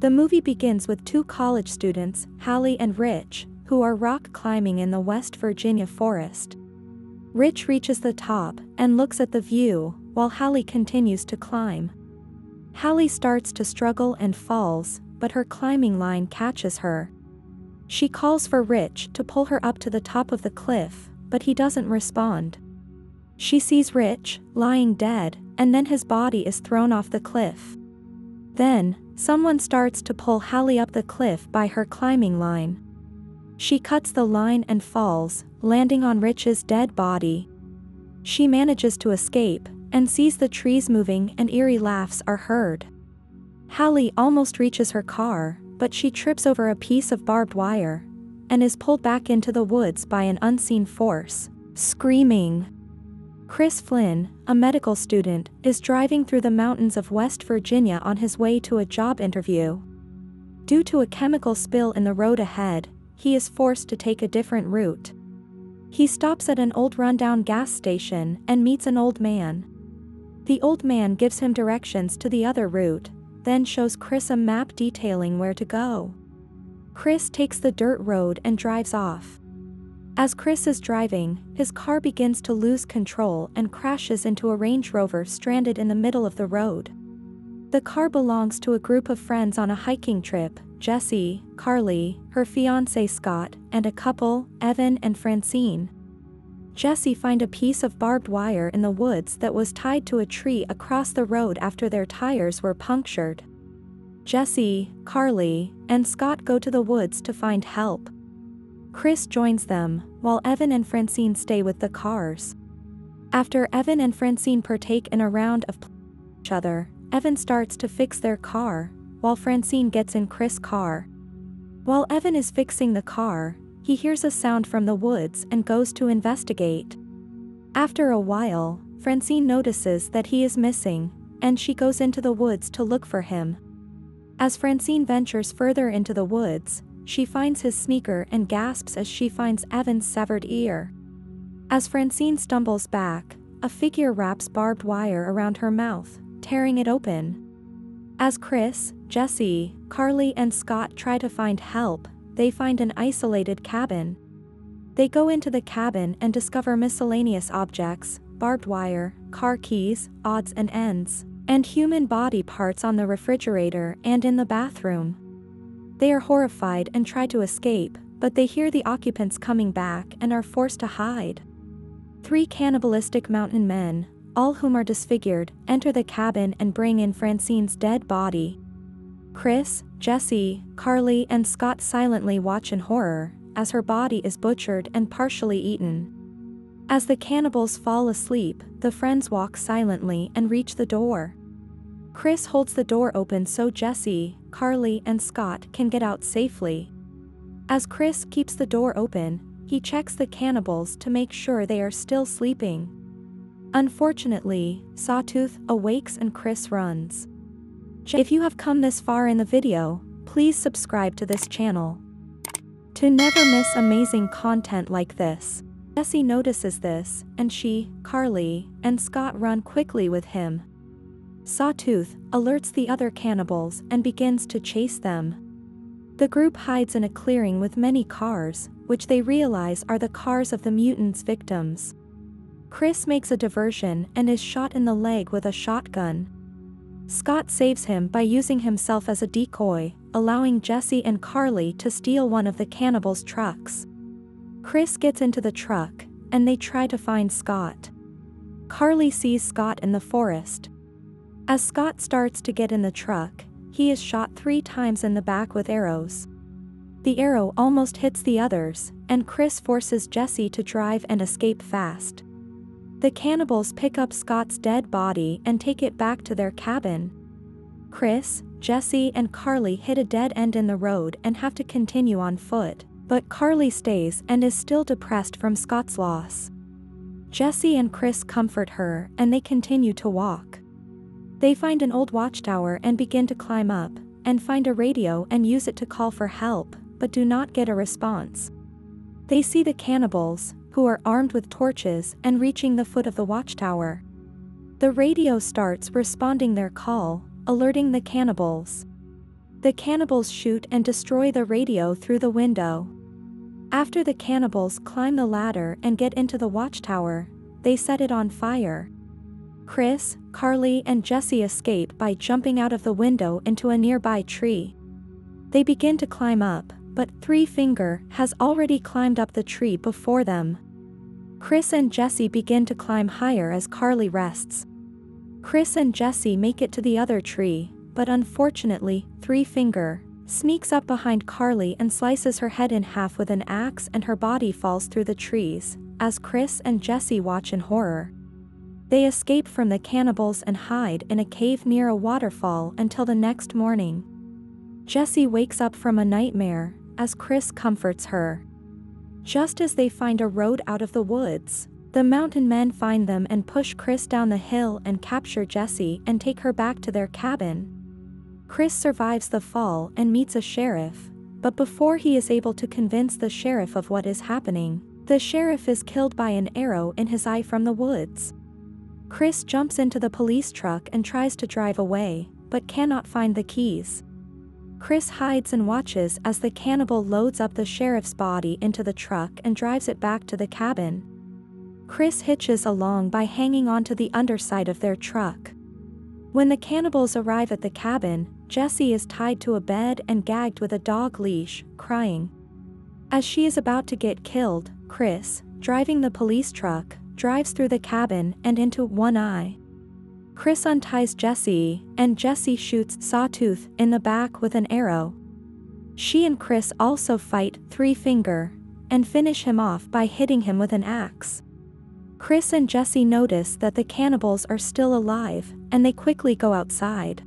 The movie begins with two college students, Hallie and Rich, who are rock climbing in the West Virginia forest. Rich reaches the top and looks at the view, while Hallie continues to climb. Hallie starts to struggle and falls, but her climbing line catches her. She calls for Rich to pull her up to the top of the cliff, but he doesn't respond. She sees Rich lying dead, and then his body is thrown off the cliff. Then, someone starts to pull Hallie up the cliff by her climbing line. She cuts the line and falls, landing on Rich's dead body. She manages to escape, and sees the trees moving and eerie laughs are heard. Hallie almost reaches her car, but she trips over a piece of barbed wire, and is pulled back into the woods by an unseen force, screaming. Chris Flynn, a medical student, is driving through the mountains of West Virginia on his way to a job interview. Due to a chemical spill in the road ahead, he is forced to take a different route. He stops at an old rundown gas station and meets an old man. The old man gives him directions to the other route, then shows Chris a map detailing where to go. Chris takes the dirt road and drives off. As Chris is driving, his car begins to lose control and crashes into a Range Rover stranded in the middle of the road. The car belongs to a group of friends on a hiking trip: Jessie, Carly, her fiancé Scott, and a couple, Evan and Francine. Jessie finds a piece of barbed wire in the woods that was tied to a tree across the road after their tires were punctured. Jessie, Carly, and Scott go to the woods to find help. Chris joins them, while Evan and Francine stay with the cars. After Evan and Francine partake in a round of each other, Evan starts to fix their car, while Francine gets in Chris' car. While Evan is fixing the car, he hears a sound from the woods and goes to investigate. After a while, Francine notices that he is missing, and she goes into the woods to look for him. As Francine ventures further into the woods, she finds his sneaker and gasps as she finds Evan's severed ear. As Francine stumbles back, a figure wraps barbed wire around her mouth, tearing it open. As Chris, Jessie, Carly and Scott try to find help, they find an isolated cabin. They go into the cabin and discover miscellaneous objects, barbed wire, car keys, odds and ends, and human body parts on the refrigerator and in the bathroom. They are horrified and try to escape, but they hear the occupants coming back and are forced to hide. 3 cannibalistic mountain men, all whom are disfigured, enter the cabin and bring in Francine's dead body. Chris, Jessie, Carly and Scott silently watch in horror, as her body is butchered and partially eaten. As the cannibals fall asleep, the friends walk silently and reach the door. Chris holds the door open so Jessie, Carly and Scott can get out safely. As Chris keeps the door open, he checks the cannibals to make sure they are still sleeping. Unfortunately, Sawtooth awakes and Chris runs. If you have come this far in the video, please subscribe to this channel to never miss amazing content like this. Jessie notices this, and she, Carly, and Scott run quickly with him. Sawtooth alerts the other cannibals and begins to chase them. The group hides in a clearing with many cars, which they realize are the cars of the mutants' victims. Chris makes a diversion and is shot in the leg with a shotgun. Scott saves him by using himself as a decoy, allowing Jessie and Carly to steal one of the cannibals' trucks. Chris gets into the truck, and they try to find Scott. Carly sees Scott in the forest. As Scott starts to get in the truck, he is shot 3 times in the back with arrows. The arrow almost hits the others, and Chris forces Jessie to drive and escape fast. The cannibals pick up Scott's dead body and take it back to their cabin. Chris, Jessie and Carly hit a dead end in the road and have to continue on foot, but Carly stays and is still depressed from Scott's loss. Jessie and Chris comfort her and they continue to walk. They find an old watchtower and begin to climb up, and find a radio and use it to call for help, but do not get a response. They see the cannibals, who are armed with torches and reaching the foot of the watchtower. The radio starts responding their call, alerting the cannibals. The cannibals shoot and destroy the radio through the window. After the cannibals climb the ladder and get into the watchtower, they set it on fire. Chris, Carly and Jesse escape by jumping out of the window into a nearby tree. They begin to climb up, but Three Finger has already climbed up the tree before them. Chris and Jesse begin to climb higher as Carly rests. Chris and Jesse make it to the other tree, but unfortunately, Three Finger sneaks up behind Carly and slices her head in half with an axe, and her body falls through the trees, as Chris and Jesse watch in horror. They escape from the cannibals and hide in a cave near a waterfall until the next morning. Jesse wakes up from a nightmare, as Chris comforts her. Just as they find a road out of the woods, the mountain men find them and push Chris down the hill and capture Jesse and take her back to their cabin. Chris survives the fall and meets a sheriff, but before he is able to convince the sheriff of what is happening, the sheriff is killed by an arrow in his eye from the woods. Chris jumps into the police truck and tries to drive away, but cannot find the keys. Chris hides and watches as the cannibal loads up the sheriff's body into the truck and drives it back to the cabin. Chris hitches along by hanging onto the underside of their truck. When the cannibals arrive at the cabin, Jessie is tied to a bed and gagged with a dog leash, crying. As she is about to get killed, Chris, driving the police truck, drives through the cabin and into one eye. Chris unties Jessie, and Jessie shoots Sawtooth in the back with an arrow. She and Chris also fight Three Finger, and finish him off by hitting him with an axe. Chris and Jesse notice that the cannibals are still alive, and they quickly go outside.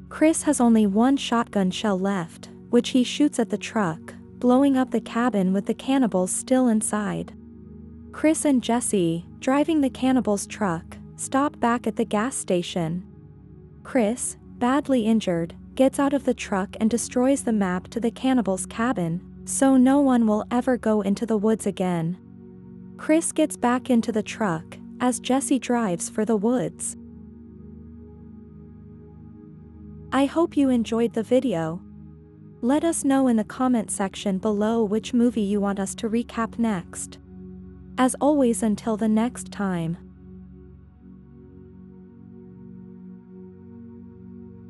Chris has only one shotgun shell left, which he shoots at the truck, blowing up the cabin with the cannibals still inside. Chris and Jesse, driving the cannibals' truck, stop back at the gas station. Chris, badly injured, gets out of the truck and destroys the map to the cannibals' cabin, so no one will ever go into the woods again. Chris gets back into the truck, as Jesse drives for the woods. I hope you enjoyed the video. Let us know in the comment section below which movie you want us to recap next. As always, until the next time.